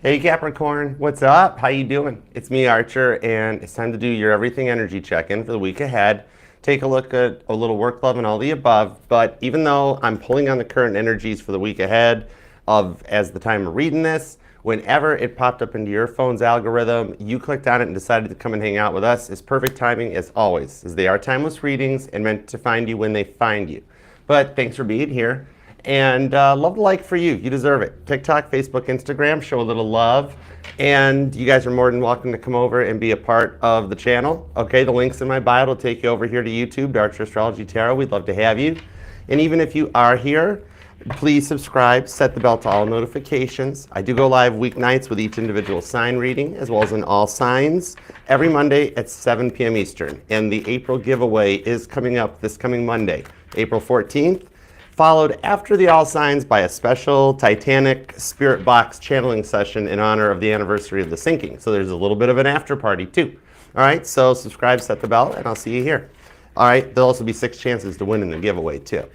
Hey Capricorn, what's up? How you doing? It's me, Archer, and it's time to do your everything energy check-in for the week ahead. Take a look at a little work love and all the above, but even though I'm pulling on the current energies for the week ahead as the time of reading this, whenever it popped up into your phone's algorithm, you clicked on it and decided to come and hang out with us. It's perfect timing as always, as they are timeless readings and meant to find you when they find you. But thanks for being here. And love the like for you. You deserve it. TikTok, Facebook, Instagram, show a little love. And you guys are more than welcome to come over and be a part of the channel. Okay, the link's in my bio. It'll take you over here to YouTube, to Archer Astrology Tarot. We'd love to have you. And even if you are here, please subscribe, set the bell to all notifications. I do go live weeknights with each individual sign reading, as well as in all signs, every Monday at 7 p.m. Eastern. And the April giveaway is coming up this coming Monday, April 14th. Followed after the All Signs by a special Titanic Spirit Box channeling session in honor of the anniversary of the sinking. So there's a little bit of an after party too. All right, so subscribe, set the bell, and I'll see you here. All right, there'll also be 6 chances to win in the giveaway too.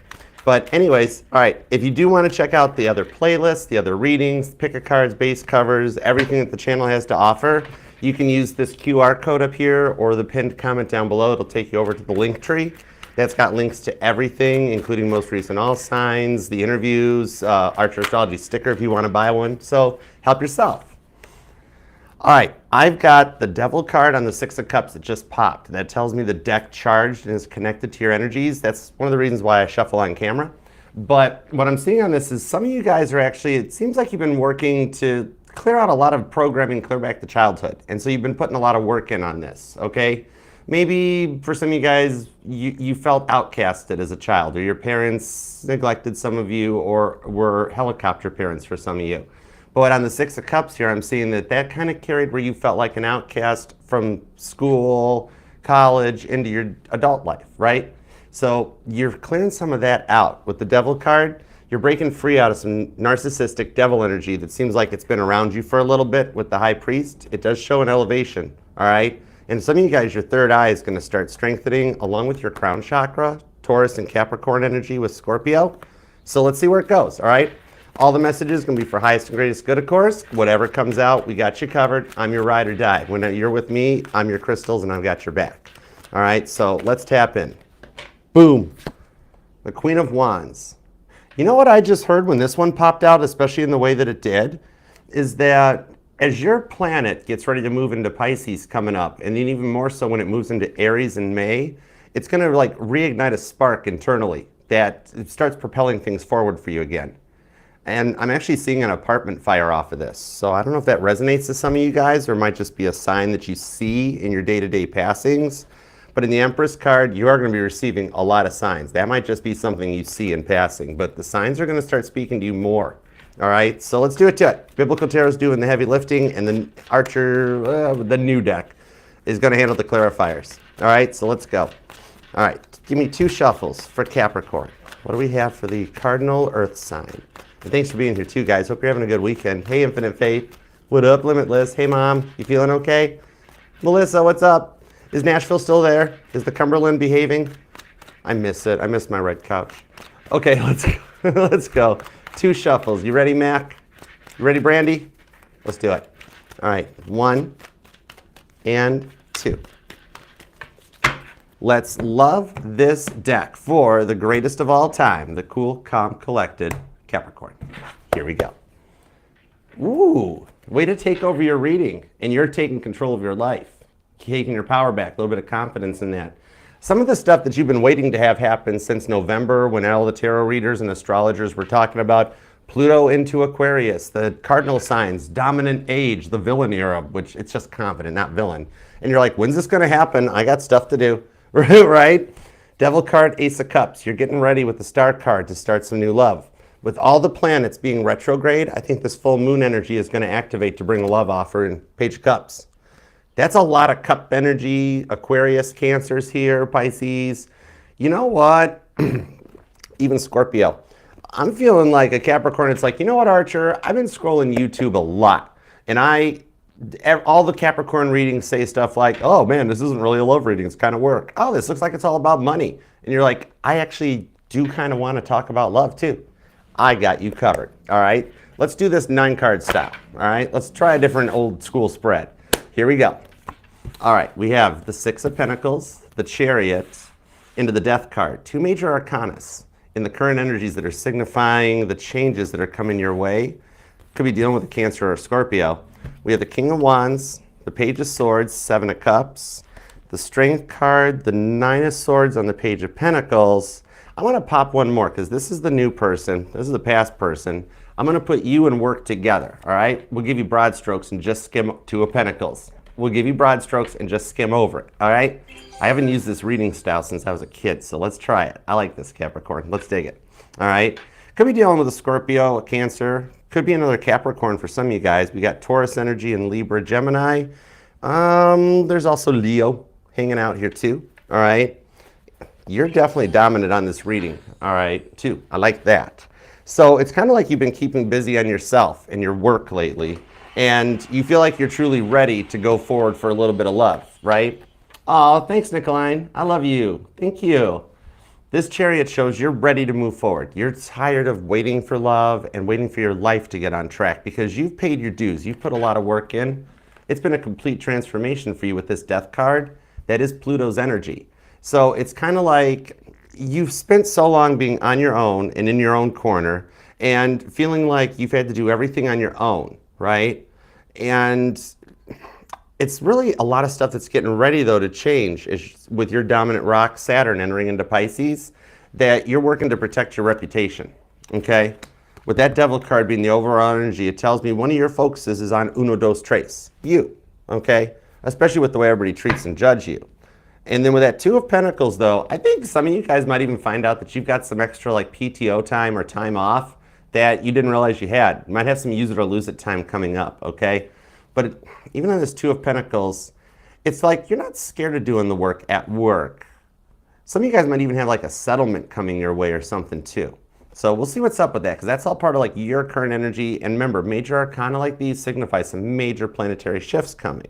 But anyways, all right, if you do want to check out the other playlists, the other readings, pick a cards, base covers, everything that the channel has to offer, you can use this QR code up here or the pinned comment down below. It'll take you over to the link tree. That's got links to everything, including most recent all signs, the interviews, Archer Astrology sticker if you want to buy one. So help yourself. All right, I've got the Devil card on the 6 of Cups that just popped. That tells me the deck charged and is connected to your energies. That's one of the reasons why I shuffle on camera. But what I'm seeing on this is some of you guys are actually, it seems like you've been working to clear out a lot of programming, clear back to childhood. And so you've been putting a lot of work in on this, okay? Maybe for some of you guys, you felt outcasted as a child, or your parents neglected some of you, or were helicopter parents for some of you. But on the 6 of Cups here, I'm seeing that kind of carried where you felt like an outcast from school, college, into your adult life, right? So you're clearing some of that out. With the Devil card, you're breaking free out of some narcissistic devil energy that seems like it's been around you for a little bit with the High Priest. It does show an elevation, all right? And some of you guys, your third eye is going to start strengthening along with your crown chakra, Taurus and Capricorn energy with Scorpio. So let's see where it goes, all right? All the messages going to be for highest and greatest good, of course. Whatever comes out, we got you covered. I'm your ride or die. When you're with me, I'm your crystals and I've got your back. All right, so let's tap in. Boom. The Queen of Wands. You know what I just heard when this one popped out, especially in the way that it did, is that as your planet gets ready to move into Pisces coming up, and then even more so when it moves into Aries in May, it's going to like reignite a spark internally that starts propelling things forward for you again. And I'm actually seeing an apartment fire off of this. So I don't know if that resonates to some of you guys, or it might just be a sign that you see in your day-to-day passings. But in the Empress card, you are going to be receiving a lot of signs. That might just be something you see in passing, but the signs are going to start speaking to you more. All right, so let's do it to it. Biblical Tarot is doing the heavy lifting, and then Archer, the new deck, is going to handle the clarifiers. All right, so let's go. All right, give me 2 shuffles for Capricorn. What do we have for the Cardinal Earth sign? And thanks for being here too, guys. Hope you're having a good weekend. Hey, Infinite Faith. What up, Limitless? Hey, Mom. You feeling okay? Melissa, what's up? Is Nashville still there? Is the Cumberland behaving? I miss it. I miss my red couch. Okay, let's go. Let's go. 2 shuffles. You ready, Mac? You ready, Brandy? Let's do it. All right, 1 and 2. Let's love this deck for the greatest of all time, the cool, calm, collected Capricorn. Here we go. Ooh, way to take over your reading, and you're taking control of your life, taking your power back, a little bit of confidence in that. Some of the stuff that you've been waiting to have happen since November, when all the tarot readers and astrologers were talking about Pluto into Aquarius, the cardinal signs, dominant age, the villain era, which it's just confident, not villain. And you're like, when's this going to happen? I got stuff to do, right? Devil card, Ace of Cups. You're getting ready with the Star card to start some new love. With all the planets being retrograde, I think this full moon energy is going to activate to bring a love offer in Page of Cups. That's a lot of cup energy, Aquarius, Cancers here, Pisces. You know what? Even Scorpio. I'm feeling like a Capricorn. It's like, you know what, Archer? I've been scrolling YouTube a lot. And all the Capricorn readings say stuff like, oh man, this isn't really a love reading. It's kind of work. Oh, this looks like it's all about money. And you're like, I actually do kind of want to talk about love too. I got you covered, all right? let's do this 9-card style. All right, let's try a different old school spread. Here we go. All right, we have the 6 of Pentacles, the Chariot, into the Death card. 2 major arcanas in the current energies that are signifying the changes that are coming your way. Could be dealing with a Cancer or a Scorpio. We have the King of Wands, the Page of Swords, 7 of Cups, the Strength card, the 9 of Swords on the Page of Pentacles. I want to pop one more because this is the new person. This is the past person. I'm going to put you and work together, all right? We'll give you broad strokes and just skim 2 of Pentacles. We'll give you broad strokes and just skim over it, all right? I haven't used this reading style since I was a kid, so let's try it. I like this, Capricorn. Let's dig it, all right? Could be dealing with a Scorpio, a Cancer. Could be another Capricorn for some of you guys. We got Taurus energy and Libra, Gemini. There's also Leo hanging out here too, all right? You're definitely dominant on this reading, all right, too. I like that. So it's kind of like you've been keeping busy on yourself and your work lately, and you feel like you're truly ready to go forward for a little bit of love, right? Oh, thanks, Nicoline. I love you. Thank you. This Chariot shows you're ready to move forward. You're tired of waiting for love and waiting for your life to get on track because you've paid your dues. You've put a lot of work in. It's been a complete transformation for you with this Death card. That is Pluto's energy. So it's kind of like you've spent so long being on your own and in your own corner and feeling like you've had to do everything on your own, right? And it's really a lot of stuff that's getting ready, though, to change with your dominant rock, Saturn, entering into Pisces, that you're working to protect your reputation, okay? With that Devil card being the overall energy, it tells me one of your focuses is on uno, dos, tres, you, okay? Especially with the way everybody treats and judge you. And then with that 2 of Pentacles, though, I think some of you guys might even find out that you've got some extra like PTO time or time off that you didn't realize you had. You might have some use it or lose it time coming up, okay? But even on this 2 of Pentacles, it's like you're not scared of doing the work at work. Some of you guys might even have like a settlement coming your way or something too. So we'll see what's up with that because that's all part of like your current energy. And remember, major arcana like these signify some major planetary shifts coming.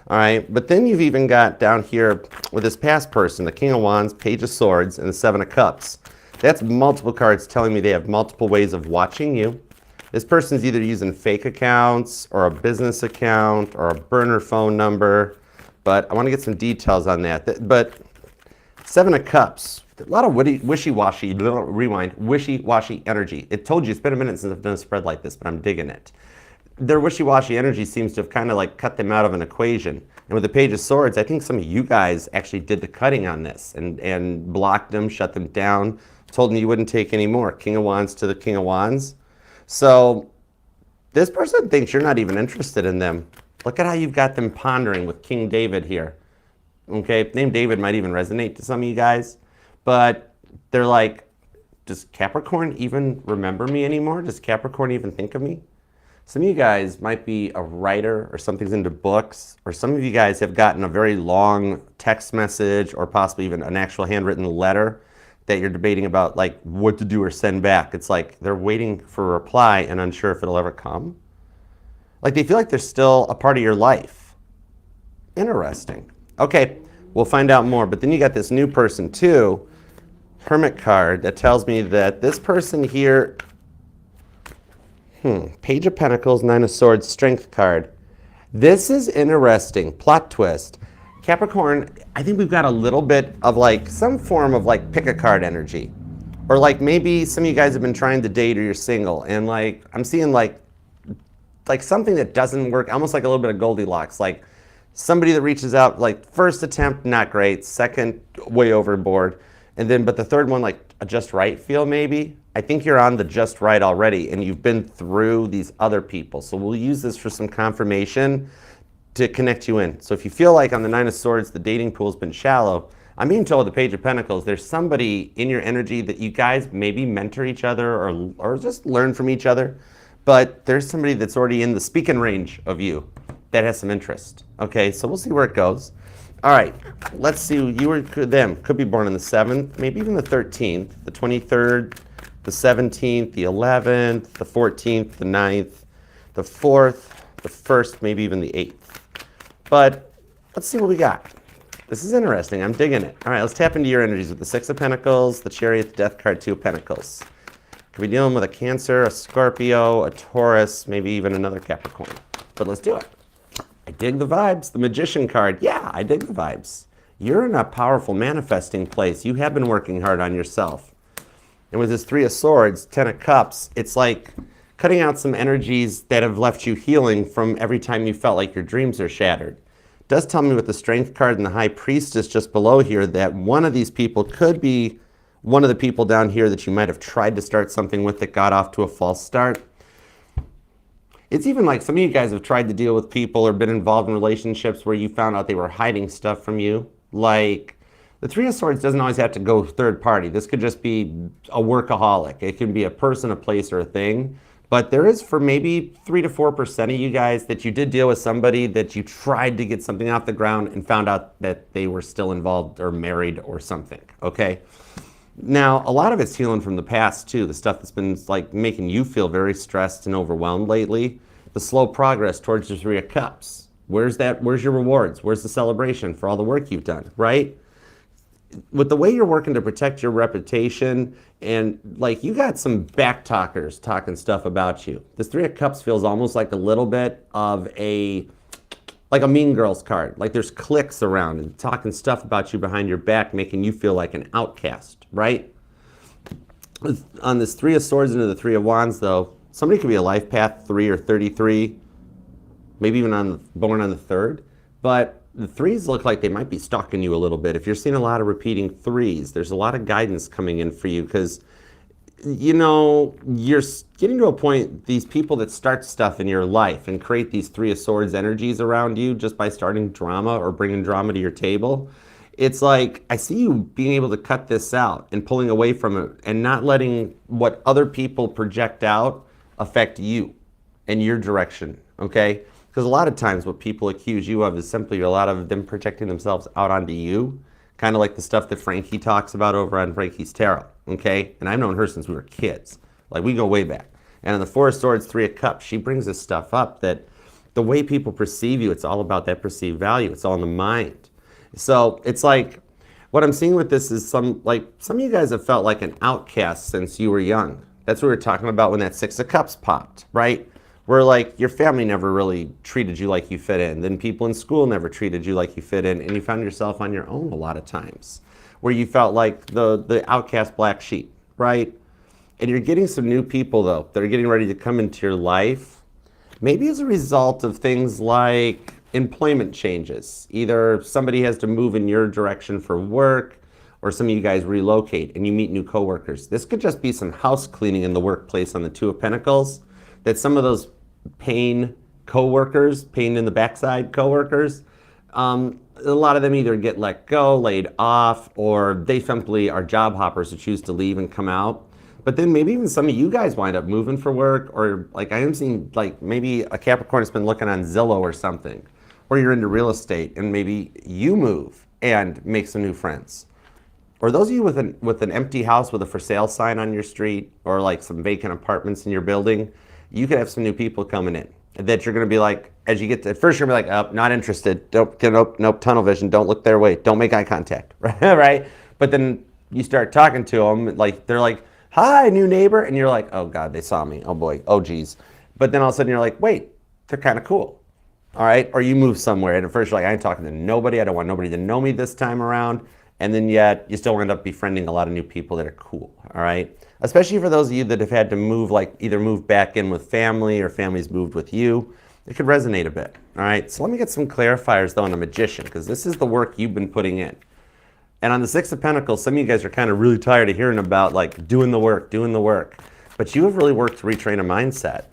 All right, but then you've even got down here with this past person, the King of Wands, Page of Swords, and the 7 of Cups. That's multiple cards telling me they have multiple ways of watching you. This person's either using fake accounts or a business account or a burner phone number, but I want to get some details on that. But 7 of Cups, a lot of wishy-washy, rewind, wishy-washy energy. It told you, it's been a minute since I've done a spread like this, but I'm digging it. Their wishy-washy energy seems to have kind of like cut them out of an equation. And with the Page of Swords, I think some of you guys actually did the cutting on this and blocked them, shut them down, told them you wouldn't take any more. King of Wands to the King of Wands. So this person thinks you're not even interested in them. Look at how you've got them pondering with King David here. Okay, name David might even resonate to some of you guys. But they're like, does Capricorn even remember me anymore? Does Capricorn even think of me? Some of you guys might be a writer or something's into books, or some of you guys have gotten a very long text message or possibly even an actual handwritten letter that you're debating about like what to do or send back. It's like they're waiting for a reply and unsure if it'll ever come. Like they feel like they're still a part of your life. Interesting. Okay, we'll find out more. But then you got this new person too, Hermit card, that tells me that this person here, Page of Pentacles, 9 of Swords, Strength card. This is interesting. Plot twist. Capricorn, I think we've got a little bit of like some form of like pick a card energy. Or like maybe some of you guys have been trying to date or you're single and like I'm seeing like something that doesn't work, almost like a little bit of Goldilocks. Like somebody that reaches out, like first attempt, not great, second, way overboard. And then, but the third one, like a just right feel maybe. I think you're on the just right already and you've been through these other people. So we'll use this for some confirmation to connect you in. So if you feel like on the 9 of Swords, the dating pool's been shallow, I'm being told the Page of Pentacles, there's somebody in your energy that you guys maybe mentor each other or just learn from each other. But there's somebody that's already in the speaking range of you that has some interest. Okay, so we'll see where it goes. All right, let's see, you or them could be born on the 7th, maybe even the 13th, the 23rd, the 17th, the 11th, the 14th, the 9th, the 4th, the 1st, maybe even the 8th. But let's see what we got. This is interesting. I'm digging it. All right, let's tap into your energies with the 6 of Pentacles, the Chariot, the Death card, 2 of Pentacles. Could be dealing with a Cancer, a Scorpio, a Taurus, maybe even another Capricorn. But let's do it. I dig the vibes. The Magician card. Yeah, I dig the vibes. You're in a powerful manifesting place. You have been working hard on yourself. And with this Three of Swords, Ten of Cups, it's like cutting out some energies that have left you healing from every time you felt like your dreams are shattered. It does tell me with the Strength card and the High Priestess just below here that one of these people could be one of the people down here that you might have tried to start something with that got off to a false start. It's even like some of you guys have tried to deal with people or been involved in relationships where you found out they were hiding stuff from you. Like, the Three of Swords doesn't always have to go third party. This could just be a workaholic. It can be a person, a place, or a thing. But there is for maybe 3 to 4% of you guys that you did deal with somebody that you tried to get something off the ground and found out that they were still involved or married or something, okay? Now, a lot of it's healing from the past too, the stuff that's been like making you feel very stressed and overwhelmed lately. The slow progress towards the Three of Cups. Where's your rewards? Where's the celebration for all the work you've done, right? With the way you're working to protect your reputation, and like you got some back talkers talking stuff about you. This Three of Cups feels almost like a little bit of like a Mean Girls card. Like there's cliques around and talking stuff about you behind your back, making you feel like an outcast, right? On this Three of Swords into the Three of Wands, though, somebody could be a life path 3 or 33, maybe even born on the 3rd. But the 3s look like they might be stalking you a little bit. If you're seeing a lot of repeating 3s, there's a lot of guidance coming in for you because, you know, you're getting to a point, these people that start stuff in your life and create these Three of Swords energies around you just by starting drama or bringing drama to your table. It's like, I see you being able to cut this out and pulling away from it and not letting what other people project out affect you and your direction, okay? Because a lot of times what people accuse you of is simply a lot of them projecting themselves out onto you, kind of like the stuff that Frankie talks about over on Frankie's Tarot, okay? And I've known her since we were kids. Like, we go way back. And in the Four of Swords, Three of Cups, she brings this stuff up that the way people perceive you, it's all about that perceived value. It's all in the mind. So it's like, what I'm seeing with this is some of you guys have felt like an outcast since you were young. That's what we were talking about when that Six of Cups popped, right? Where like your family never really treated you like you fit in. Then people in school never treated you like you fit in. And you found yourself on your own a lot of times where you felt like the outcast black sheep, right? And you're getting some new people though that are getting ready to come into your life. Maybe as a result of things like employment changes. Either somebody has to move in your direction for work, or some of you guys relocate and you meet new coworkers. This could just be some house cleaning in the workplace on the Two of Pentacles, that some of those pain coworkers, pain in the backside coworkers, a lot of them either get let go, laid off, or they simply are job hoppers who choose to leave and come out. But then maybe even some of you guys wind up moving for work, or like I am seeing like maybe a Capricorn has been looking on Zillow or something, or you're into real estate and maybe you move and make some new friends. Or those of you with an empty house with a for sale sign on your street, or like some vacant apartments in your building, you could have some new people coming in that you're going to be like, as you get to, at first you're going to be like, oh, not interested. Don't get, nope, tunnel vision. Don't look their way. Don't make eye contact, right? But then you start talking to them, like they're like, hi, new neighbor. And you're like, oh God, they saw me. Oh boy. Oh geez. But then all of a sudden you're like, wait, they're kind of cool. All right. Or you move somewhere and at first you're like, I ain't talking to nobody. I don't want nobody to know me this time around. And then yet you still end up befriending a lot of new people that are cool. All right. Especially for those of you that have had to move, like either move back in with family or families moved with you. It could resonate a bit. All right. So let me get some clarifiers though on the Magician, because this is the work you've been putting in. And on the Six of Pentacles, some of you guys are kind of really tired of hearing about like doing the work. But you have really worked to retrain a mindset.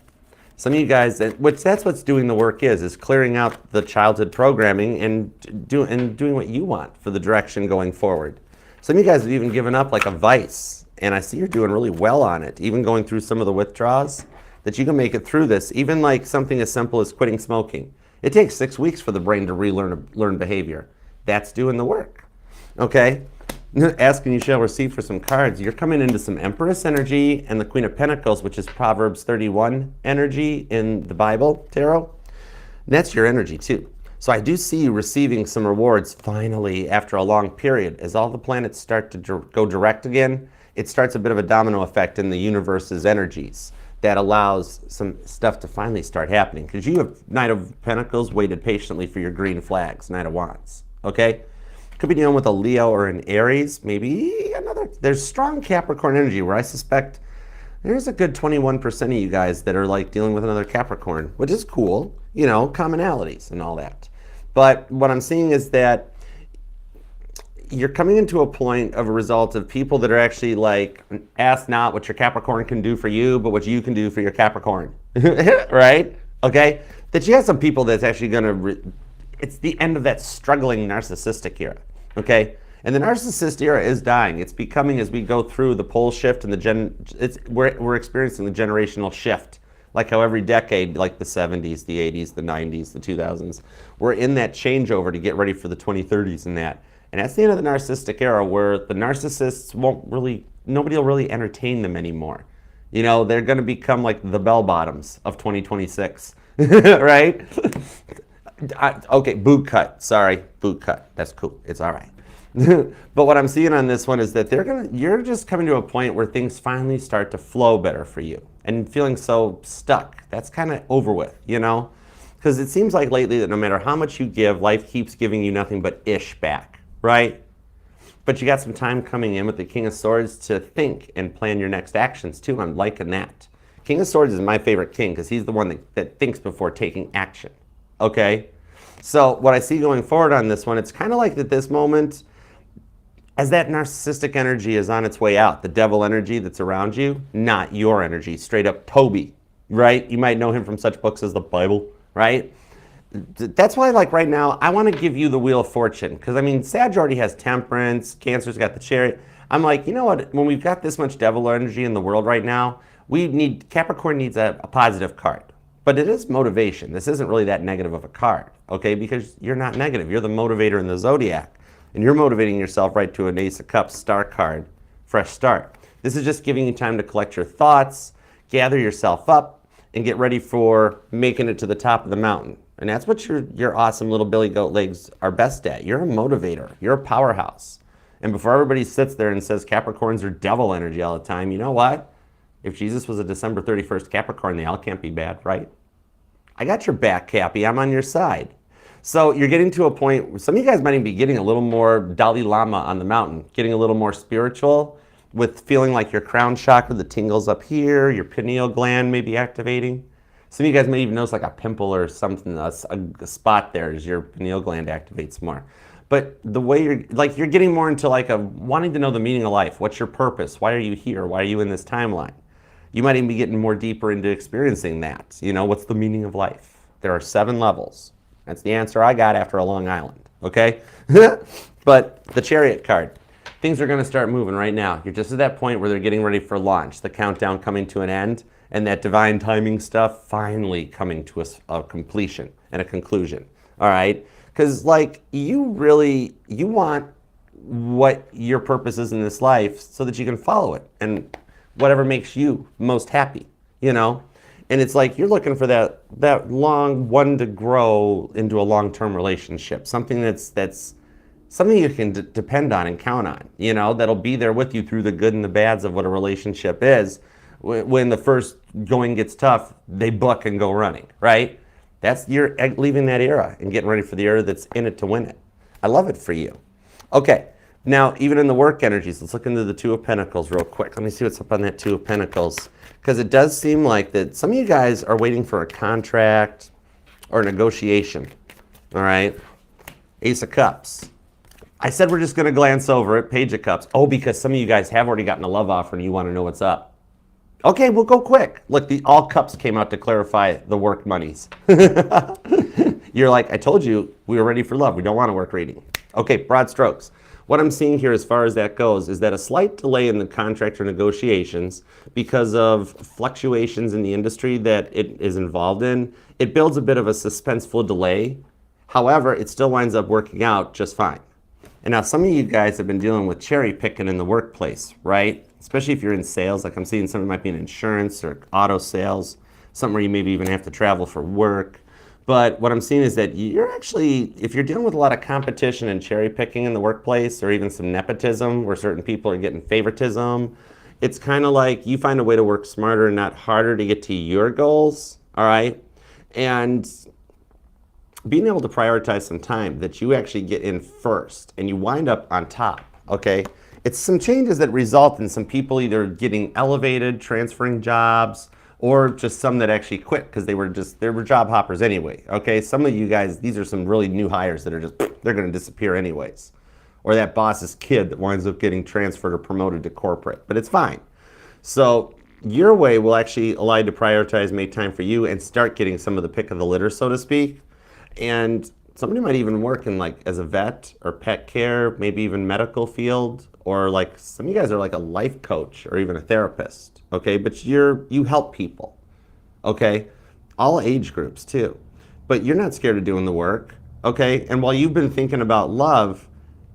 Some of you guys, that's what's doing the work is clearing out the childhood programming and doing what you want for the direction going forward. Some of you guys have even given up like a vice, and I see you're doing really well on it, even going through some of the withdrawals, that you can make it through this, even like something as simple as quitting smoking. It takes 6 weeks for the brain to learn behavior. That's doing the work, okay? Ask and you shall receive for some cards. You're coming into some Empress energy and the Queen of Pentacles, which is Proverbs 31 energy in the Bible tarot. And that's your energy too. So I do see you receiving some rewards finally after a long period. As all the planets start to go direct again, it starts a bit of a domino effect in the universe's energies that allows some stuff to finally start happening. Because you have Knight of Pentacles waited patiently for your green flags, Knight of Wands, okay? Could be dealing with a Leo or an Aries, maybe another. There's strong Capricorn energy where I suspect there's a good 21% of you guys that are like dealing with another Capricorn, which is cool, you know, commonalities and all that. But what I'm seeing is that you're coming into a point of a result of people that are actually like, ask not what your Capricorn can do for you, but what you can do for your Capricorn, right? Okay? That you have some people that's actually gonna, it's the end of that struggling narcissistic era, okay? And the narcissist era is dying. It's becoming, as we go through the pole shift and we're experiencing the generational shift. Like how every decade, like the 70s, the 80s, the 90s, the 2000s, we're in that changeover to get ready for the 2030s and that. And that's the end of the narcissistic era where the narcissists nobody will really entertain them anymore. You know, they're going to become like the bell bottoms of 2026, right? Okay, boot cut. Sorry, boot cut. That's cool. It's all right. But what I'm seeing on this one is that you're just coming to a point where things finally start to flow better for you and feeling so stuck. That's kind of over with, you know? Because it seems like lately that no matter how much you give, life keeps giving you nothing but ish back. Right? But you got some time coming in with the King of Swords to think and plan your next actions too. I'm liking that. King of Swords is my favorite king because he's the one that thinks before taking action. Okay? So what I see going forward on this one, it's kind of like at this moment, as that narcissistic energy is on its way out, the devil energy that's around you, not your energy, straight up Toby, right? You might know him from such books as the Bible, right? That's why, like right now, I want to give you the Wheel of Fortune. Because, I mean, Sag already has Temperance, Cancer's got the Chariot. I'm like, you know what? When we've got this much devil energy in the world right now, Capricorn needs a positive card. But it is motivation. This isn't really that negative of a card, okay? Because you're not negative. You're the motivator in the zodiac. And you're motivating yourself right to an Ace of Cups star card, fresh start. This is just giving you time to collect your thoughts, gather yourself up, and get ready for making it to the top of the mountain. And that's what your awesome little billy goat legs are best at. You're a motivator. You're a powerhouse. And before everybody sits there and says Capricorns are devil energy all the time, you know what? If Jesus was a December 31st Capricorn, they all can't be bad, right? I got your back, Cappy. I'm on your side. So you're getting to a point where some of you guys might even be getting a little more Dalai Lama on the mountain, getting a little more spiritual with feeling like your crown chakra, the tingles up here, your pineal gland may be activating. Some of you guys may even notice like a pimple or something, a spot there as your pineal gland activates more. But the way you're getting more into like wanting to know the meaning of life. What's your purpose? Why are you here? Why are you in this timeline? You might even be getting more deeper into experiencing that. You know, what's the meaning of life? There are 7 levels. That's the answer I got after a Long Island, okay? But the Chariot card, things are gonna start moving right now. You're just at that point where they're getting ready for launch, the countdown coming to an end, and that divine timing stuff finally coming to a completion and a conclusion, all right? Because like you want what your purpose is in this life so that you can follow it and whatever makes you most happy, you know? And it's like you're looking for that long one to grow into a long-term relationship, something that's something you can depend on and count on, you know, that'll be there with you through the good and the bads of what a relationship is. When the first going gets tough, they buck and go running, right? You're leaving that era and getting ready for the era that's in it to win it. I love it for you. Okay, now even in the work energies, let's look into the Two of Pentacles real quick. Let me see what's up on that Two of Pentacles. Because it does seem like that some of you guys are waiting for a contract or negotiation, all right? Ace of Cups. I said we're just going to glance over it. Page of Cups. Oh, because some of you guys have already gotten a love offer and you want to know what's up. Okay, we'll go quick. Look, all cups came out to clarify the work monies. You're like, I told you we were ready for love. We don't want a work reading. Okay, broad strokes. What I'm seeing here as far as that goes is that a slight delay in the contract or negotiations because of fluctuations in the industry that it is involved in, it builds a bit of a suspenseful delay. However, it still winds up working out just fine. And now some of you guys have been dealing with cherry picking in the workplace, right? Especially if you're in sales, like I'm seeing something might be in insurance or auto sales, something where you maybe even have to travel for work. But what I'm seeing is that you're actually, if you're dealing with a lot of competition and cherry picking in the workplace or even some nepotism where certain people are getting favoritism It's kind of like you find a way to work smarter and not harder to get to your goals, all right? And being able to prioritize some time that you actually get in first and you wind up on top, okay? It's some changes that result in some people either getting elevated, transferring jobs, or just some that actually quit because they were job hoppers anyway, okay? Some of you guys, these are some really new hires that are just, they're gonna disappear anyways. Or that boss's kid that winds up getting transferred or promoted to corporate, but it's fine. So your way will actually allow you to prioritize, make time for you, and start getting some of the pick of the litter, so to speak. And somebody might even work in like as a vet or pet care, maybe even medical field, or like some of you guys are like a life coach or even a therapist, okay? But you help people, okay? All age groups too. But you're not scared of doing the work, okay? And while you've been thinking about love,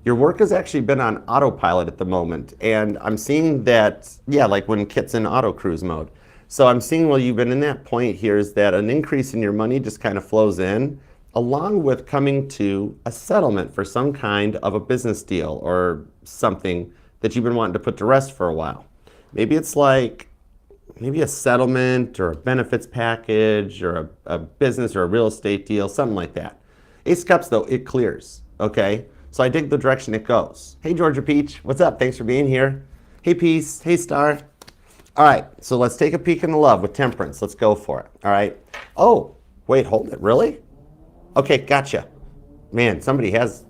your work has actually been on autopilot at the moment. And I'm seeing that, yeah, like when Kit's in auto cruise mode. So I'm seeing while you've been in that point here is that an increase in your money just kind of flows in, along with coming to a settlement for some kind of a business deal or something that you've been wanting to put to rest for a while. Maybe it's like, maybe a settlement or a benefits package or a business or a real estate deal, something like that. Ace of Cups though, it clears, okay? So I dig the direction it goes. Hey Georgia Peach, what's up? Thanks for being here. Hey Peace, hey Star. All right, so let's take a peek in the love with Temperance. Let's go for it, all right? Oh, wait, hold it, really? Okay, gotcha. Man,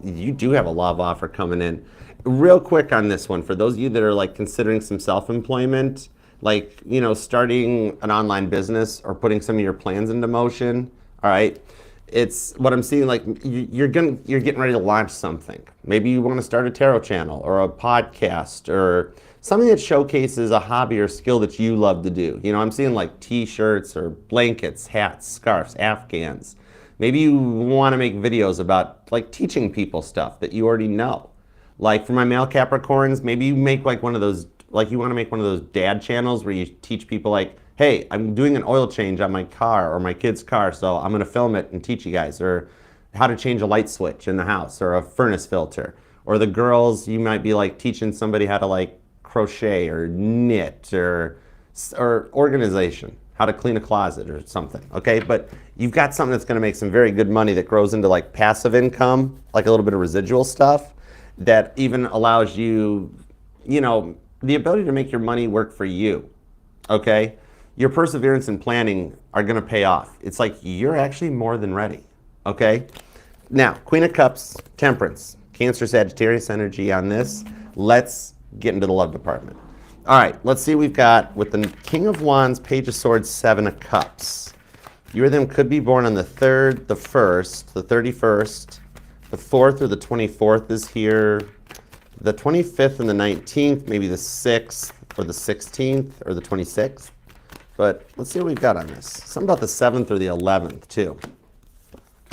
you do have a love offer coming in. Real quick on this one, for those of you that are like considering some self-employment, like, you know, starting an online business or putting some of your plans into motion, all right? It's what I'm seeing, like you're getting ready to launch something. Maybe you want to start a tarot channel or a podcast or something that showcases a hobby or skill that you love to do. You know, I'm seeing like t-shirts or blankets, hats, scarves, Afghans. Maybe you want to make videos about like teaching people stuff that you already know. Like for my male Capricorns, maybe you make like one of those, like you want to make one of those dad channels where you teach people like, hey, I'm doing an oil change on my car or my kid's car, so I'm gonna film it and teach you guys, or how to change a light switch in the house or a furnace filter. Or the girls, you might be like teaching somebody how to like crochet or knit or organization, how to clean a closet or something, okay? But you've got something that's gonna make some very good money that grows into like passive income, like a little bit of residual stuff that even allows you, you know, the ability to make your money work for you, okay? Your perseverance and planning are gonna pay off. It's like you're actually more than ready, okay? Now, Queen of Cups, Temperance, Cancer, Sagittarius energy on this. Let's get into the love department. All right, let's see what we've got with the King of Wands, Page of Swords, Seven of Cups. You or them could be born on the 3rd, the 1st, the 31st, the 4th or the 24th is here, the 25th and the 19th, maybe the 6th or the 16th or the 26th. But let's see what we've got on this. Something about the 7th or the 11th too.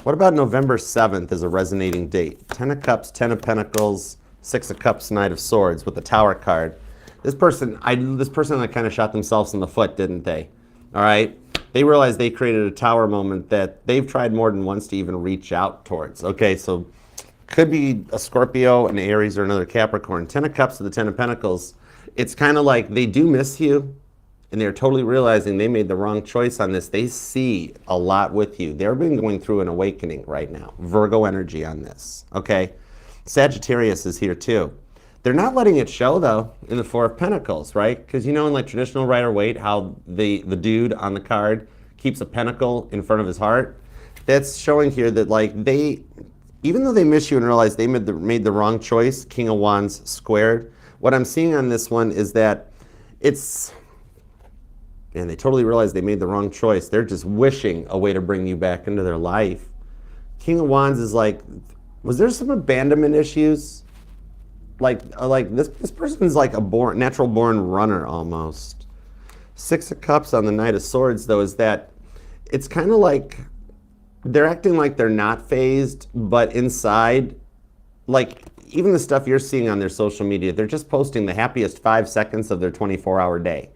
What about November 7th as a resonating date? 10 of Cups, 10 of Pentacles, 6 of Cups, Knight of Swords with the Tower card. This person like kind of shot themselves in the foot, didn't they? All right. They realized they created a tower moment that they've tried more than once to even reach out towards. Okay, so could be a Scorpio, an Aries, or another Capricorn. 10 of Cups to the 10 of Pentacles. It's kind of like they do miss you, and they're totally realizing they made the wrong choice on this. They see a lot with you. They've been going through an awakening right now. Virgo energy on this, okay? Sagittarius is here too. They're not letting it show though in the 4 of Pentacles, right? Because you know in like traditional Rider-Waite how the dude on the card keeps a pentacle in front of his heart? That's showing here that like even though they miss you and realize they made the wrong choice, King of Wands squared, what I'm seeing on this one is that and they totally realize they made the wrong choice. They're just wishing a way to bring you back into their life. King of Wands is like, was there some abandonment issues? Like this person's like a natural born runner almost. 6 of Cups on the Knight of Swords though is that it's kind of like they're acting like they're not phased, but inside, like even the stuff you're seeing on their social media, they're just posting the happiest 5 seconds of their 24-hour day.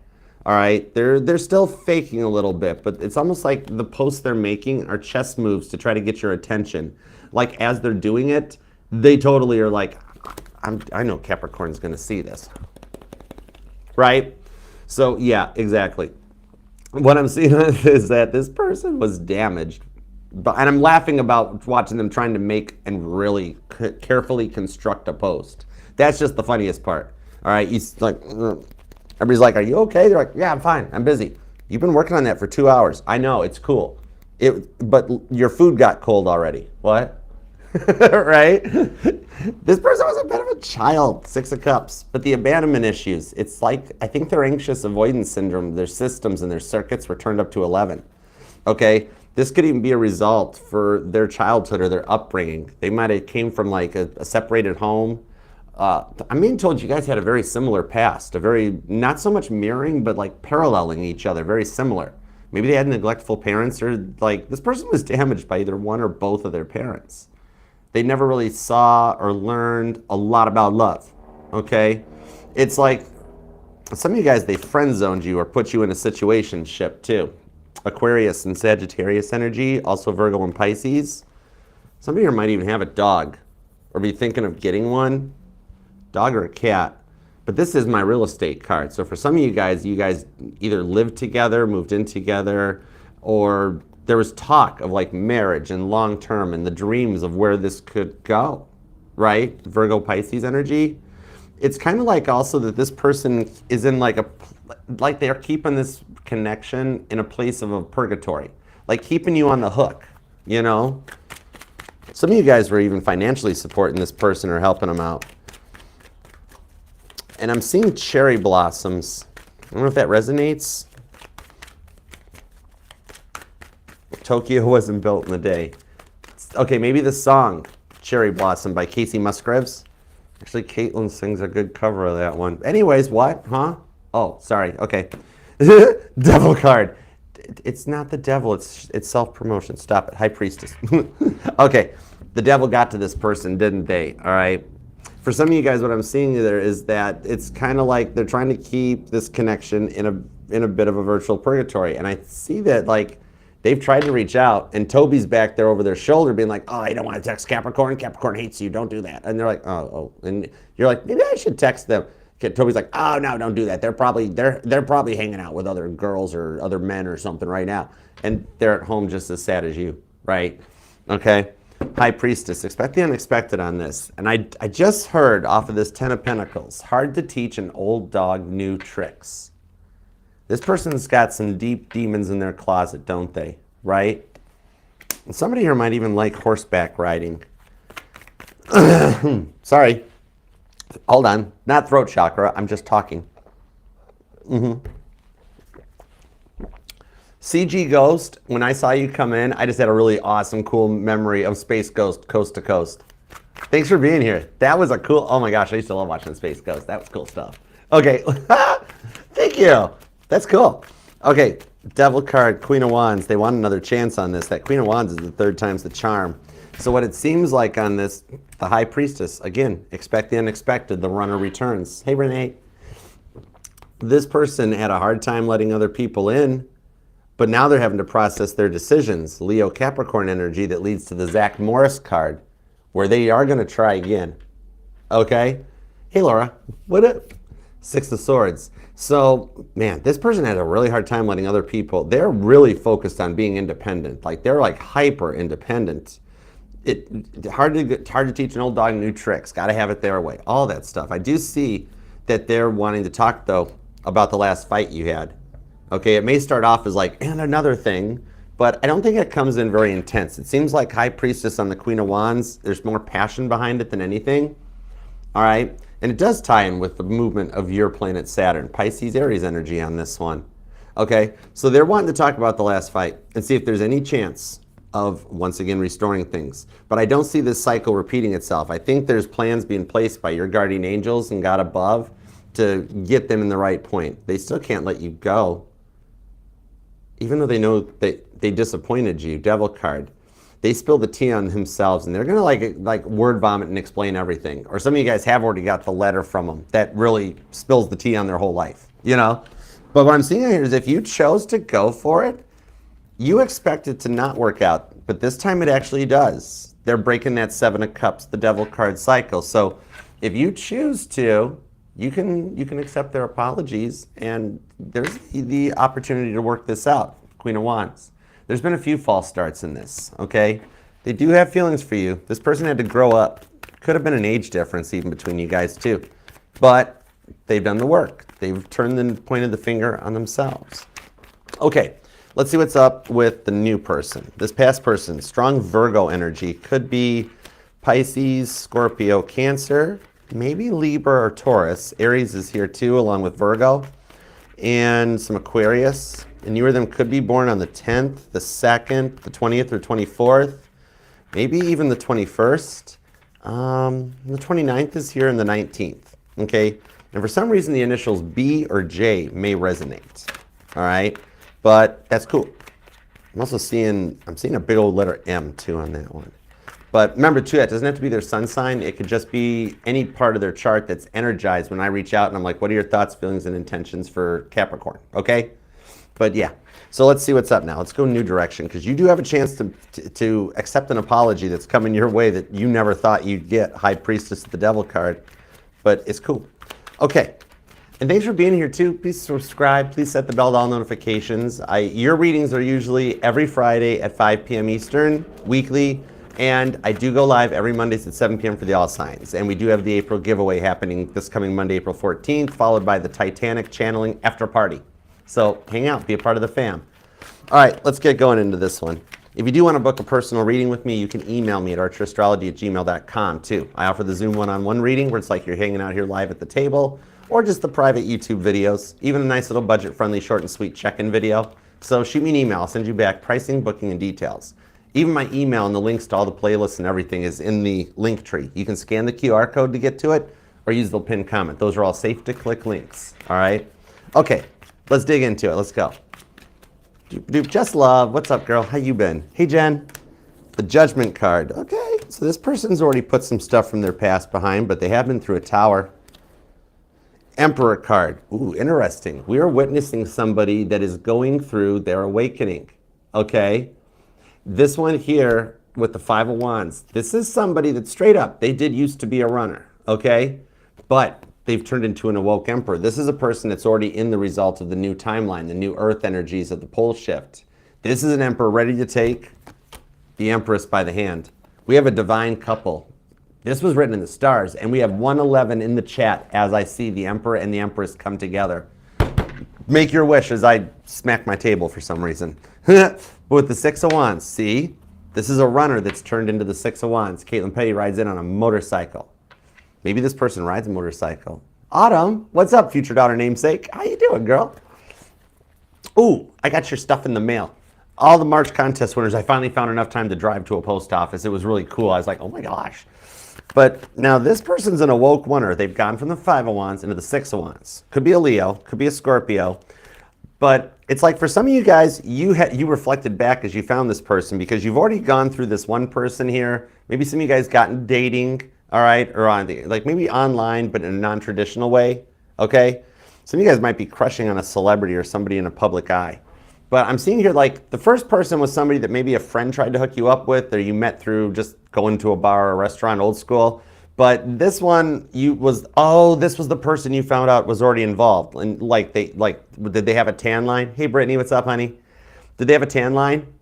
All right, they're still faking a little bit, but it's almost like the posts they're making are chess moves to try to get your attention. Like as they're doing it, they totally are like, I know Capricorn's gonna see this, right? So yeah, exactly. What I'm seeing is that this person was damaged, and I'm laughing about watching them trying to make and really carefully construct a post. That's just the funniest part. All right, he's like, everybody's like, "Are you okay?" They're like, "Yeah, I'm fine. I'm busy." You've been working on that for 2 hours. I know, it's cool. But your food got cold already. What? Right? This person was a bit of a child, 6 of Cups. But the abandonment issues, it's like, I think their anxious avoidance syndrome, their systems and their circuits were turned up to 11. Okay? This could even be a result for their childhood or their upbringing. They might have came from like a separated home. I'm being told you guys had a very similar past, a very, not so much mirroring, but like paralleling each other, very similar. Maybe they had neglectful parents, or like this person was damaged by either one or both of their parents. They never really saw or learned a lot about love, okay? It's like some of you guys, they friend zoned you or put you in a situationship too. Aquarius and Sagittarius energy, also Virgo and Pisces. Some of you might even have a dog or be thinking of getting one. Dog or a cat. But this is my real estate card. So for some of you guys either lived together, moved in together, or there was talk of like marriage and long term and the dreams of where this could go, right? Virgo Pisces energy. It's kind of like also that this person is in like they're keeping this connection in a place of a purgatory, like keeping you on the hook, you know? Some of you guys were even financially supporting this person or helping them out. And I'm seeing cherry blossoms. I don't know if that resonates. Tokyo wasn't built in a day. Okay, maybe the song Cherry Blossom by Casey Musgraves. Actually, Caitlin sings a good cover of that one. Anyways, what? Huh? Oh, sorry. Okay. Devil card. It's not the devil. It's self-promotion. Stop it. High Priestess. Okay. The devil got to this person, didn't they? All right. For some of you guys, what I'm seeing there is that it's kind of like they're trying to keep this connection in a bit of a virtual purgatory. And I see that like they've tried to reach out, and Toby's back there over their shoulder being like, "Oh, I don't want to text Capricorn. Capricorn hates you. Don't do that." And they're like, "Oh." And you're like, "Maybe I should text them." Okay, Toby's like, "Oh, no, don't do that. They're probably hanging out with other girls or other men or something right now. And they're at home just as sad as you, right?" Okay. High Priestess, expect the unexpected on this. And I just heard off of this 10 of Pentacles, hard to teach an old dog new tricks. This person's got some deep demons in their closet, don't they? Right? And somebody here might even like horseback riding. Sorry. Hold on. Not throat chakra. I'm just talking. CG Ghost, when I saw you come in, I just had a really awesome, cool memory of Space Ghost, Coast to Coast. Thanks for being here. That was a cool, oh my gosh, I used to love watching Space Ghost. That was cool stuff. Okay, thank you. That's cool. Okay, Devil card, Queen of Wands. They want another chance on this. That Queen of Wands is the third time's the charm. So what it seems like on this, the High Priestess, again, expect the unexpected, the runner returns. Hey, Renee. This person had a hard time letting other people in, but now they're having to process their decisions. Leo Capricorn energy that leads to the Zach Morris card, where they are going to try again. Okay? Hey, Laura. What up? 6 of Swords. So, man, this person had a really hard time letting other people, they're really focused on being independent. Like, they're like hyper independent. Hard to teach an old dog new tricks. Got to have it their way. All that stuff. I do see that they're wanting to talk, though, about the last fight you had. Okay, it may start off as like, and another thing, but I don't think it comes in very intense. It seems like High Priestess on the Queen of Wands, there's more passion behind it than anything. All right, and it does tie in with the movement of your planet Saturn, Pisces Aries energy on this one. Okay, so they're wanting to talk about the last fight and see if there's any chance of, once again, restoring things. But I don't see this cycle repeating itself. I think there's plans being placed by your guardian angels and God above to get them in the right point. They still can't let you go. Even though they know that they disappointed you, Devil card, they spill the tea on themselves, and they're gonna like word vomit and explain everything. Or some of you guys have already got the letter from them that really spills the tea on their whole life, you know? But what I'm seeing here is if you chose to go for it, you expect it to not work out, but this time it actually does. They're breaking that 7 of Cups, the Devil card cycle. So if you choose to, you can accept their apologies, and there's the opportunity to work this out. Queen of Wands. There's been a few false starts in this, okay? They do have feelings for you. This person had to grow up. Could have been an age difference even between you guys too. But they've done the work. They've pointed the finger on themselves. Okay, let's see what's up with the new person. This past person, strong Virgo energy. Could be Pisces, Scorpio, Cancer, maybe Libra or Taurus. Aries is here too, along with Virgo. And some Aquarius. And you or them could be born on the 10th, the 2nd, the 20th or 24th. Maybe even the 21st. The 29th is here and the 19th. Okay? And for some reason, the initials B or J may resonate. All right? But that's cool. I'm also seeing a big old letter M too on that one. But remember too, that doesn't have to be their sun sign. It could just be any part of their chart that's energized when I reach out and I'm like, what are your thoughts, feelings, and intentions for Capricorn? Okay? But yeah. So let's see what's up now. Let's go new direction, because you do have a chance to accept an apology that's coming your way that you never thought you'd get. High Priestess of the Devil card. But it's cool. Okay. And thanks for being here too. Please subscribe. Please set the bell to all notifications. Your readings are usually every Friday at 5 p.m. Eastern, weekly. And I do go live every Mondays at 7 p.m. for the All Signs. And we do have the April giveaway happening this coming Monday, April 14th, followed by the Titanic channeling after party. So hang out, be a part of the fam. All right, let's get going into this one. If you do want to book a personal reading with me, you can email me at archerastrology@gmail.com too. I offer the Zoom one-on-one reading where it's like you're hanging out here live at the table, or just the private YouTube videos, even a nice little budget-friendly, short and sweet check-in video. So shoot me an email. I'll send you back pricing, booking, and details. Even my email and the links to all the playlists and everything is in the link tree. You can scan the QR code to get to it, or use the pinned comment. Those are all safe to click links, all right? Okay, let's dig into it. Let's go. Just Love, what's up, girl? How you been? Hey, Jen. The Judgment card. Okay, so this person's already put some stuff from their past behind, but they have been through a tower. Emperor card. Ooh, interesting. We are witnessing somebody that is going through their awakening, okay? This one here with the Five of Wands, this is somebody that straight up, they did used to be a runner, okay? But they've turned into an awoke emperor. This is a person that's already in the result of the new timeline, the new earth energies of the pole shift. This is an emperor ready to take the empress by the hand. We have a divine couple. This was written in the stars, and we have 111 in the chat as I see the emperor and the empress come together. Make your wish as I smack my table for some reason. But with the Six of Wands, see? This is a runner that's turned into the Six of Wands. Caitlin Petty rides in on a motorcycle. Maybe this person rides a motorcycle. Autumn, what's up, future daughter namesake? How you doing, girl? Ooh, I got your stuff in the mail. All the March contest winners, I finally found enough time to drive to a post office. It was really cool. I was like, oh my gosh. But now this person's an awoke runner. They've gone from the Five of Wands into the Six of Wands. Could be a Leo, could be a Scorpio. But it's like for some of you guys, you reflected back as you found this person, because you've already gone through this one person here. Maybe some of you guys gotten dating. All right, or on the, like maybe online, but in a non-traditional way, okay? Some of you guys might be crushing on a celebrity or somebody in a public eye. But I'm seeing here, like, the first person was somebody that maybe a friend tried to hook you up with, or you met through just going to a bar or a restaurant, old school. But this one, this was the person you found out was already involved. And did they have a tan line? Hey, Brittany, what's up, honey? Did they have a tan line?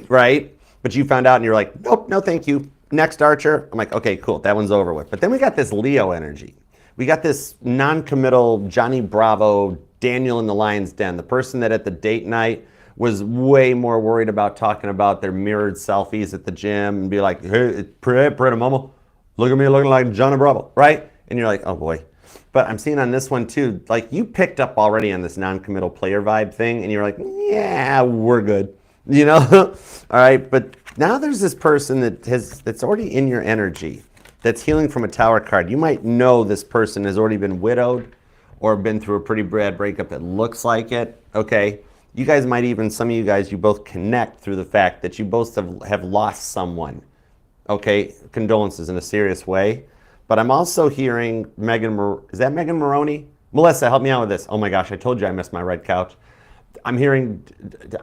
Right? But you found out and you're like, nope, no thank you. Next, Archer. I'm like, okay, cool. That one's over with. But then we got this Leo energy. We got this non-committal Johnny Bravo, Daniel in the Lion's Den. The person that at the date night was way more worried about talking about their mirrored selfies at the gym and be like, hey, pretty mama, look at me looking like Johnny Bravo, right? And you're like, oh boy. But I'm seeing on this one too, like you picked up already on this non-committal player vibe thing and you're like, yeah, we're good. You know? All right, but now there's this person that's already in your energy that's healing from a Tower card. You might know this person has already been widowed or been through a pretty bad breakup. It looks like it, okay? You guys might even, some of you guys, you both connect through the fact that you both have lost someone, okay? Condolences in a serious way. But I'm also hearing is that Megan Maroney? Melissa, help me out with this. Oh my gosh, I told you I missed my red couch. I'm hearing,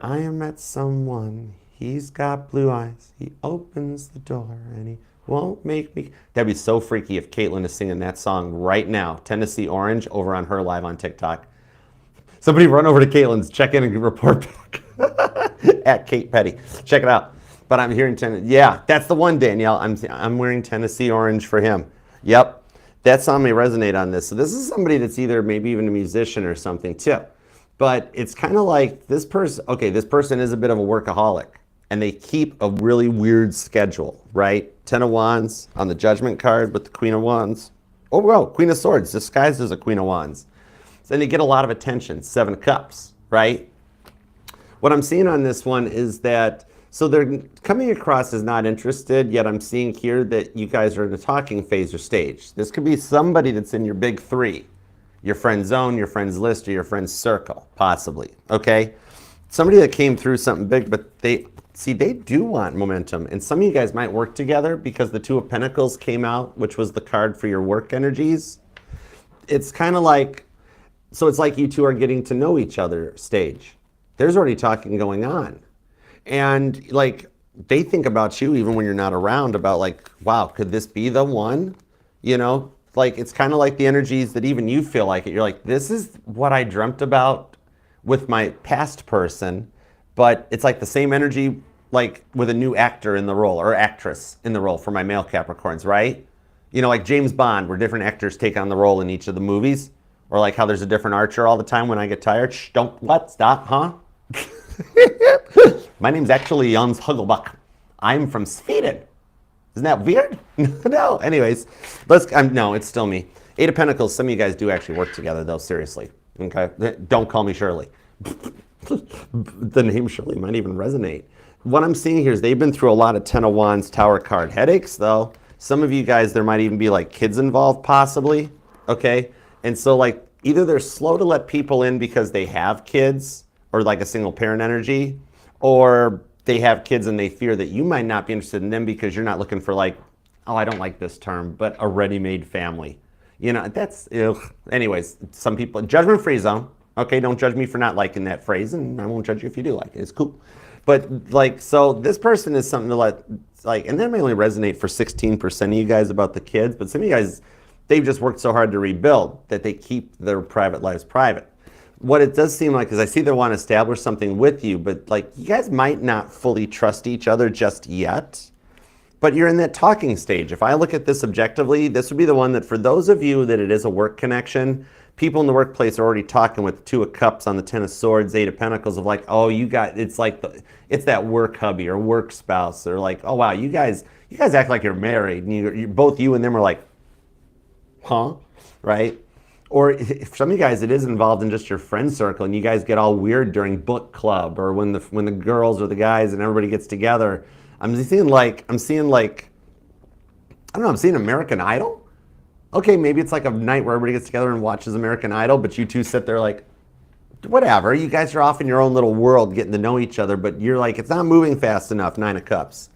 I met someone. He's got blue eyes. He opens the door and he Won't make me. That'd be so freaky if Caitlyn is singing that song right now, Tennessee Orange, over on her live on TikTok. Somebody run over to Caitlyn's, check in and report back. At Kate Petty. Check it out. But I'm hearing Tennessee. Yeah, that's the one, Danielle. I'm wearing Tennessee Orange for him. Yep. That song may resonate on this. So this is somebody that's either maybe even a musician or something too. But it's kind of like this person, okay, this person is a bit of a workaholic and they keep a really weird schedule, right? 10 of Wands on the Judgment card with the Queen of Wands. Oh, well, Queen of Swords disguised as a Queen of Wands. So then you get a lot of attention, 7 of Cups, right? What I'm seeing on this one is that, so they're coming across as not interested, yet I'm seeing here that you guys are in a talking phase or stage. This could be somebody that's in your big 3, your friend zone, your friend's list, or your friend's circle, possibly, okay? Somebody that came through something big, but they do want momentum, and some of you guys might work together because the 2 of Pentacles came out, which was the card for your work energies. It's kind of like, so it's like you two are getting to know each other stage. There's already talking going on. And like, they think about you even when you're not around about like, wow, could this be the one? You know, like it's kind of like the energies that even you feel like it. You're like, this is what I dreamt about with my past person, but it's like the same energy like with a new actor in the role or actress in the role for my male Capricorns, right? You know, like James Bond, where different actors take on the role in each of the movies. Or like how there's a different Archer all the time when I get tired. Shh, don't, what, stop, huh? My name's actually Jans Hugelbach. I'm from Sweden. Isn't that weird? No, anyways, no, it's still me. 8 of Pentacles, some of you guys do actually work together though, seriously. Okay, don't call me Shirley. The name Shirley might even resonate. What I'm seeing here is they've been through a lot of 10 of Wands Tower card headaches though. Some of you guys, there might even be like kids involved possibly, okay? And so like either they're slow to let people in because they have kids or like a single parent energy, or they have kids and they fear that you might not be interested in them because you're not looking for like, oh, I don't like this term, but a ready-made family. You know, that's, ugh. Anyways, some people, judgment-free zone. Okay, don't judge me for not liking that phrase and I won't judge you if you do like it, it's cool. But like, so this person is something to let, like, and that may only resonate for 16% of you guys about the kids, but some of you guys, they've just worked so hard to rebuild that they keep their private lives private. What it does seem like is I see they want to establish something with you, but like you guys might not fully trust each other just yet, but you're in that talking stage. If I look at this objectively, this would be the one that for those of you that it is a work connection, people in the workplace are already talking with 2 of Cups on the 10 of Swords, 8 of Pentacles of like, oh, you got, it's like, it's that work hubby or work spouse. They're like, oh wow, you guys act like you're married and you're both you and them are like, huh, right? Or if some of you guys, it is involved in just your friend circle and you guys get all weird during book club or when the girls or the guys and everybody gets together. I'm seeing like, I don't know, I'm seeing American Idol. Okay, maybe it's like a night where everybody gets together and watches American Idol, but you two sit there like, whatever, you guys are off in your own little world getting to know each other, but you're like, it's not moving fast enough, 9 of Cups.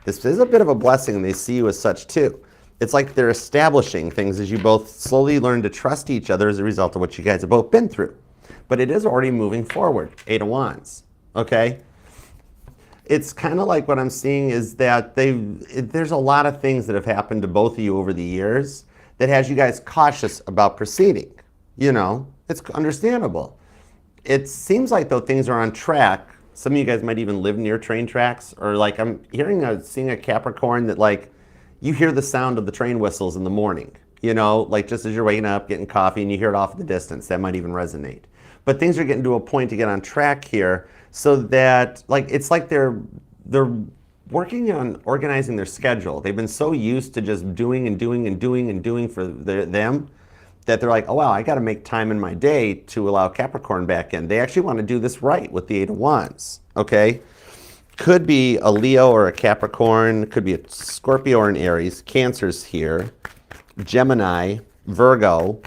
This is a bit of a blessing and they see you as such too. It's like they're establishing things as you both slowly learn to trust each other as a result of what you guys have both been through. But it is already moving forward, 8 of Wands, okay? It's kind of like what I'm seeing is that there's a lot of things that have happened to both of you over the years that has you guys cautious about proceeding. You know, it's understandable. It seems like though things are on track. Some of you guys might even live near train tracks, or like I'm seeing a Capricorn that like, you hear the sound of the train whistles in the morning, you know, like just as you're waking up, getting coffee and you hear it off in the distance, that might even resonate. But things are getting to a point to get on track here so that like, it's like they're working on organizing their schedule. They've been so used to just doing and doing and doing and doing for them that they're like, oh wow, I gotta make time in my day to allow Capricorn back in. They actually want to do this right with the 8 of Wands, okay? Could be a Leo or a Capricorn, could be a Scorpio or an Aries, Cancer's here, Gemini, Virgo,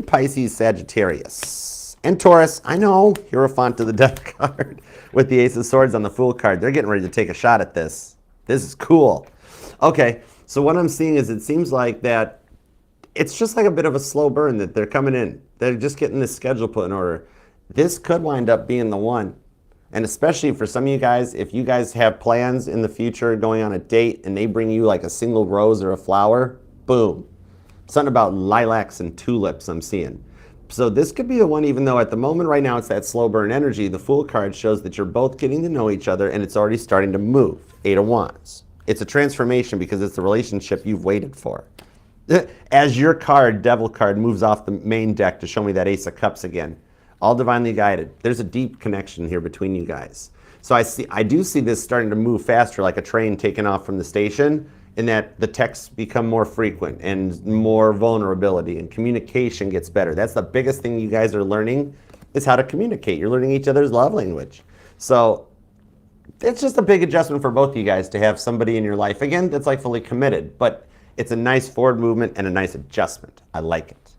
Pisces, Sagittarius, and Taurus. I know, Hierophant to the Death card with the Ace of Swords on the Fool card. They're getting ready to take a shot at this. This is cool. Okay, so what I'm seeing is it seems like that it's just like a bit of a slow burn that they're coming in. They're just getting this schedule put in order. This could wind up being the one. And especially for some of you guys, if you guys have plans in the future going on a date and they bring you like a single rose or a flower, boom. Something about lilacs and tulips I'm seeing. So this could be the one, even though at the moment right now it's that slow burn energy, the Fool card shows that you're both getting to know each other and it's already starting to move. 8 of Wands. It's a transformation because it's the relationship you've waited for. As your card, Devil card, moves off the main deck to show me that Ace of Cups again. All divinely guided. There's a deep connection here between you guys. So I do see this starting to move faster like a train taking off from the station, in that the texts become more frequent and more vulnerability and communication gets better. That's the biggest thing you guys are learning, is how to communicate. You're learning each other's love language. So it's just a big adjustment for both of you guys to have somebody in your life, again, that's like fully committed, but it's a nice forward movement and a nice adjustment. I like it.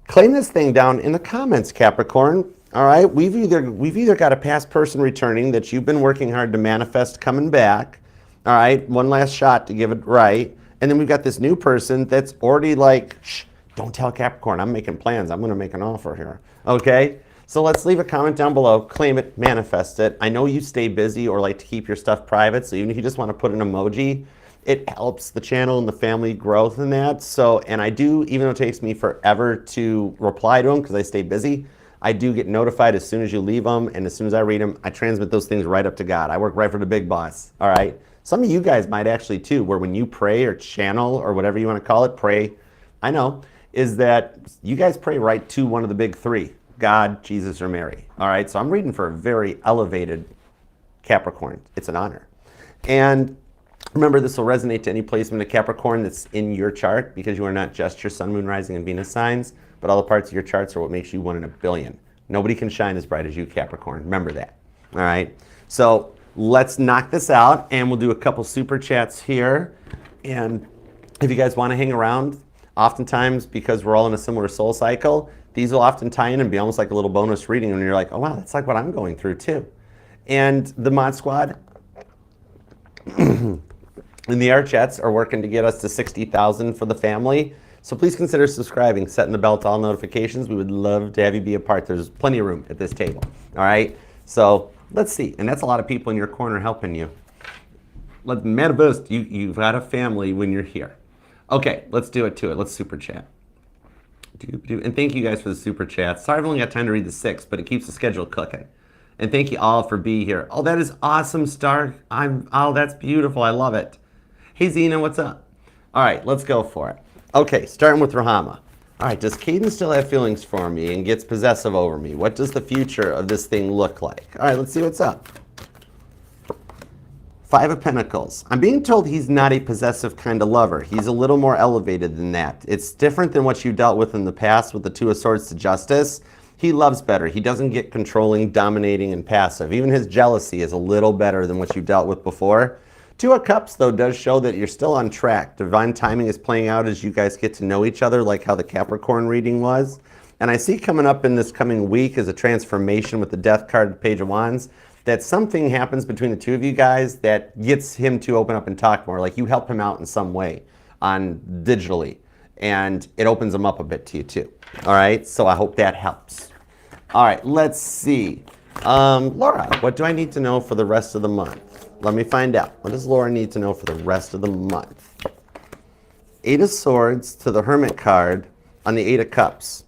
Claim this thing down in the comments, Capricorn. All right, we've either got a past person returning that you've been working hard to manifest coming back. All right, one last shot to give it right. And then we've got this new person that's already like, shh, don't tell Capricorn, I'm making plans. I'm gonna make an offer here, okay? So let's leave a comment down below, claim it, manifest it. I know you stay busy or like to keep your stuff private, so even if you just wanna put an emoji, it helps the channel and the family growth in that. So, and I do, even though it takes me forever to reply to them because I stay busy, I do get notified as soon as you leave them, and as soon as I read them, I transmit those things right up to God. I work right for the big boss, all right? Some of you guys might actually too, where when you pray or channel or whatever you want to call it, pray, I know, is that you guys pray right to one of the big three, God, Jesus, or Mary. All right, so I'm reading for a very elevated Capricorn. It's an honor. And remember, this will resonate to any placement of Capricorn that's in your chart, because you are not just your sun, moon, rising, and Venus signs, but all the parts of your charts are what makes you 1 in a billion. Nobody can shine as bright as you, Capricorn. Remember that. All right, so let's knock this out, and we'll do a couple super chats here. And if you guys want to hang around, oftentimes, because we're all in a similar soul cycle, these will often tie in and be almost like a little bonus reading when you're like, oh wow, that's like what I'm going through too. And the Mod Squad and the art chats are working to get us to 60,000 for the family. So please consider subscribing, setting the bell to all notifications. We would love to have you be a part. There's plenty of room at this table. All right, so let's see, and that's a lot of people in your corner helping you. Let's manifest. You've got a family when you're here. Okay, let's do it to it. Let's super chat. And thank you guys for the super chats. Sorry I've only got time to read the 6, but it keeps the schedule cooking. And thank you all for being here. Oh, that is awesome, Stark. Oh, that's beautiful. I love it. Hey, Zena, what's up? All right, let's go for it. Okay, starting with Rahama. All right, does Caden still have feelings for me and gets possessive over me? What does the future of this thing look like? All right, let's see what's up. 5 of Pentacles. I'm being told he's not a possessive kind of lover. He's a little more elevated than that. It's different than what you dealt with in the past with the 2 of Swords to Justice. He loves better. He doesn't get controlling, dominating, and passive. Even his jealousy is a little better than what you dealt with before. 2 of Cups, though, does show that you're still on track. Divine timing is playing out as you guys get to know each other, like how the Capricorn reading was. And I see coming up in this coming week is a transformation with the Death card, the Page of Wands, that something happens between the 2 of you guys that gets him to open up and talk more. Like you help him out in some way on digitally, and it opens him up a bit to you too. All right, so I hope that helps. All right, let's see. Laura, what do I need to know for the rest of the month? Let me find out. What does Laura need to know for the rest of the month? 8 of Swords to the Hermit card on the 8 of Cups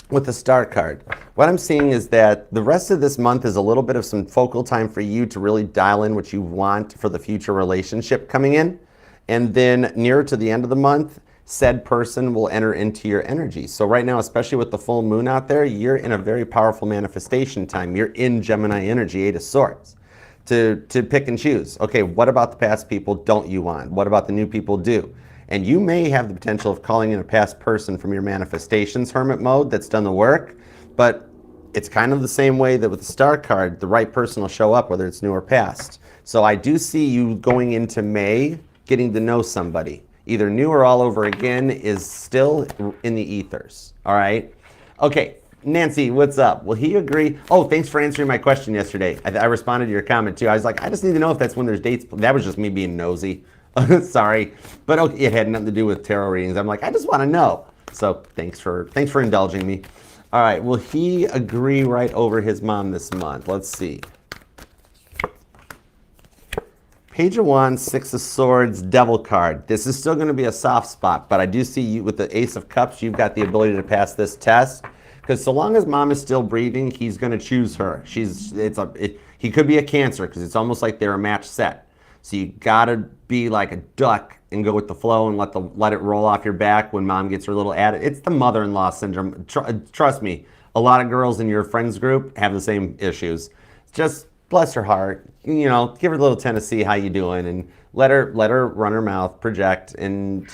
with the Star card. What I'm seeing is that the rest of this month is a little bit of some focal time for you to really dial in what you want for the future relationship coming in. And then nearer to the end of the month, said person will enter into your energy. So right now, especially with the full moon out there, you're in a very powerful manifestation time. You're in Gemini energy, 8 of Swords, to pick and choose. Okay, what about the past people don't you want? What about the new people do? And you may have the potential of calling in a past person from your manifestations hermit mode that's done the work, but it's kind of the same way that with the Star card, the right person will show up, whether it's new or past. So I do see you going into May, getting to know somebody. Either new or all over again is still in the ethers, all right? Okay, Nancy, what's up? Will he agree? Oh, thanks for answering my question yesterday. I responded to your comment too. I was like, I just need to know if that's when there's dates. That was just me being nosy. Sorry, but okay, it had nothing to do with tarot readings. I'm like, I just want to know. So thanks for indulging me. All right, will he agree right over his mom this month? Let's see. Page of Wands, Six of Swords, Devil card. This is still going to be a soft spot, but I do see you with the Ace of Cups, you've got the ability to pass this test. Because so long as mom is still breathing, he's going to choose her. He could be a Cancer because it's almost like they're a match set. So you got to be like a duck and go with the flow and let it roll off your back when mom gets her little added. It's the mother-in-law syndrome. Trust me, a lot of girls in your friends group have the same issues. Just bless her heart, you know, give her a little Tennessee, how you doing, and let her run her mouth, project, and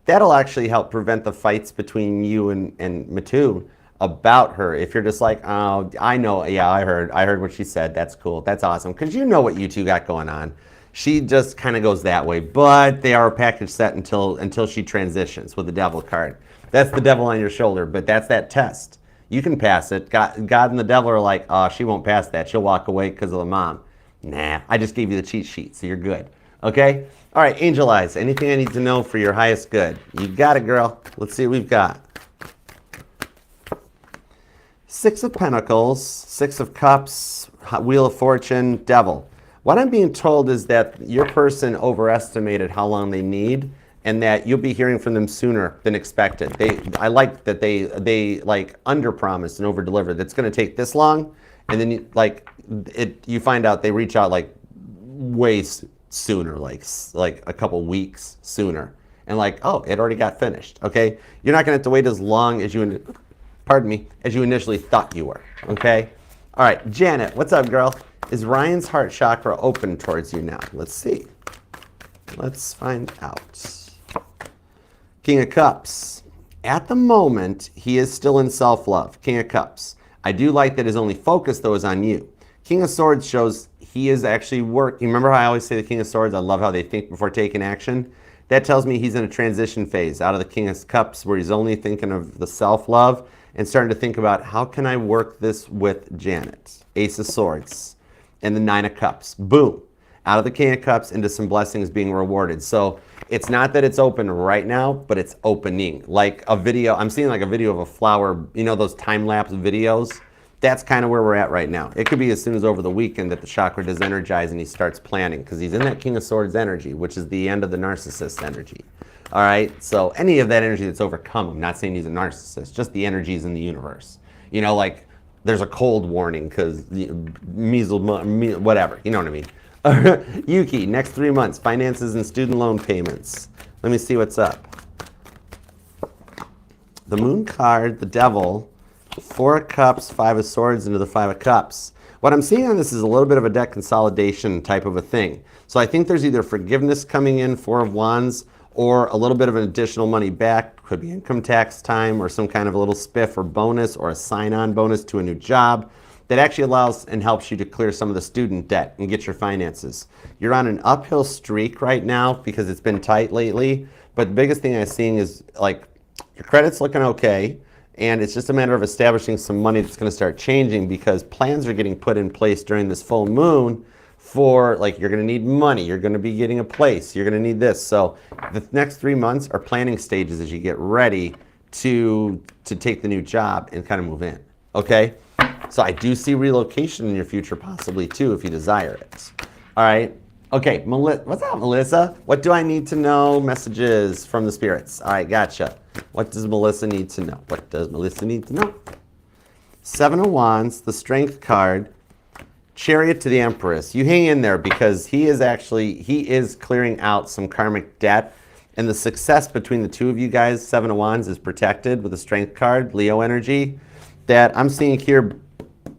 that'll actually help prevent the fights between you and Matu about her. If you're just like, oh, I know, yeah, I heard what she said, that's cool, that's awesome, because you know what you two got going on. She just kind of goes that way, but they are a package set until she transitions with the Devil card. That's the devil on your shoulder, but that's that test. You can pass it. God and the devil are like, oh, she won't pass that. She'll walk away because of the mom. Nah, I just gave you the cheat sheet, so you're good. Okay? All right, Angel Eyes, anything I need to know for your highest good? You got it, girl. Let's see what we've got. Six of Pentacles, Six of Cups, Wheel of Fortune, Devil. What I'm being told is that your person overestimated how long they need, and that you'll be hearing from them sooner than expected. I like that they like under-promised and over-delivered. That's going to take this long, and then you find out they reach out like way sooner, like a couple weeks sooner, and like, oh, it already got finished. Okay, you're not going to have to wait as long as as you initially thought you were. Okay, all right, Janet, what's up, girl? Is Ryan's heart chakra open towards you now? Let's see. Let's find out. King of Cups. At the moment, he is still in self-love. King of Cups. I do like that his only focus, though, is on you. King of Swords shows he is actually working. Remember how I always say the King of Swords? I love how they think before taking action. That tells me he's in a transition phase out of the King of Cups where he's only thinking of the self-love and starting to think about how can I work this with Janet. Ace of Swords and the Nine of Cups. Boom. Out of the King of Cups into some blessings being rewarded. So it's not that it's open right now, but it's opening. Like a video, I'm seeing like a video of a flower, you know, those time-lapse videos? That's kind of where we're at right now. It could be as soon as over the weekend that the chakra does energize and he starts planning because he's in that King of Swords energy, which is the end of the narcissist energy. All right, so any of that energy that's overcome, I'm not saying he's a narcissist, just the energies in the universe. You know, like there's a cold warning because measles, whatever, you know what I mean? Yuki, next 3 months, finances and student loan payments. Let me see what's up. The Moon card, the Devil, Four of Cups, Five of Swords into the Five of Cups. What I'm seeing on this is a little bit of a debt consolidation type of a thing. So I think there's either forgiveness coming in, Four of Wands, or a little bit of an additional money back. Could be income tax time or some kind of a little spiff or bonus or a sign-on bonus to a new job that actually allows and helps you to clear some of the student debt and get your finances. You're on an uphill streak right now because it's been tight lately, but the biggest thing I'm seeing is like your credit's looking okay, and it's just a matter of establishing some money that's gonna start changing because plans are getting put in place during this full moon for like you're gonna need money, you're gonna be getting a place, you're gonna need this. So the next 3 months are planning stages as you get ready to take the new job and kind of move in, okay? So I do see relocation in your future possibly too if you desire it. All right. Okay, what's up, Melissa? What do I need to know? Messages from the spirits. All right, gotcha. What does Melissa need to know? What does Melissa need to know? Seven of Wands, the Strength card, Chariot to the Empress. You hang in there because he is clearing out some karmic debt, and the success between the two of you guys, Seven of Wands, is protected with the Strength card, Leo energy, that I'm seeing here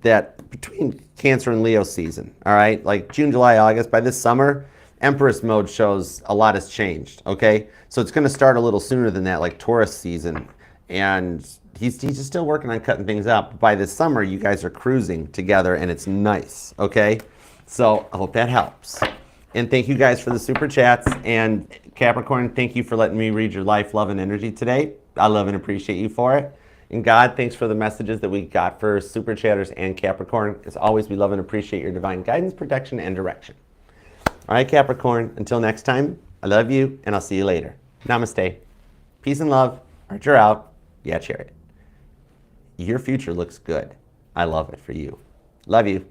that between Cancer and Leo season, all right? Like June, July, August, by this summer, Empress mode shows a lot has changed, okay? So it's gonna start a little sooner than that, like Taurus season. And he's just still working on cutting things out. But by this summer, you guys are cruising together and it's nice, okay? So I hope that helps. And thank you guys for the super chats. And Capricorn, thank you for letting me read your life, love, and energy today. I love and appreciate you for it. And God, thanks for the messages that we got for super chatters and Capricorn. As always, we love and appreciate your divine guidance, protection, and direction. All right, Capricorn, until next time, I love you, and I'll see you later. Namaste. Peace and love. Archer out. Yeah, Chariot. your future looks good. I love it for you. Love you.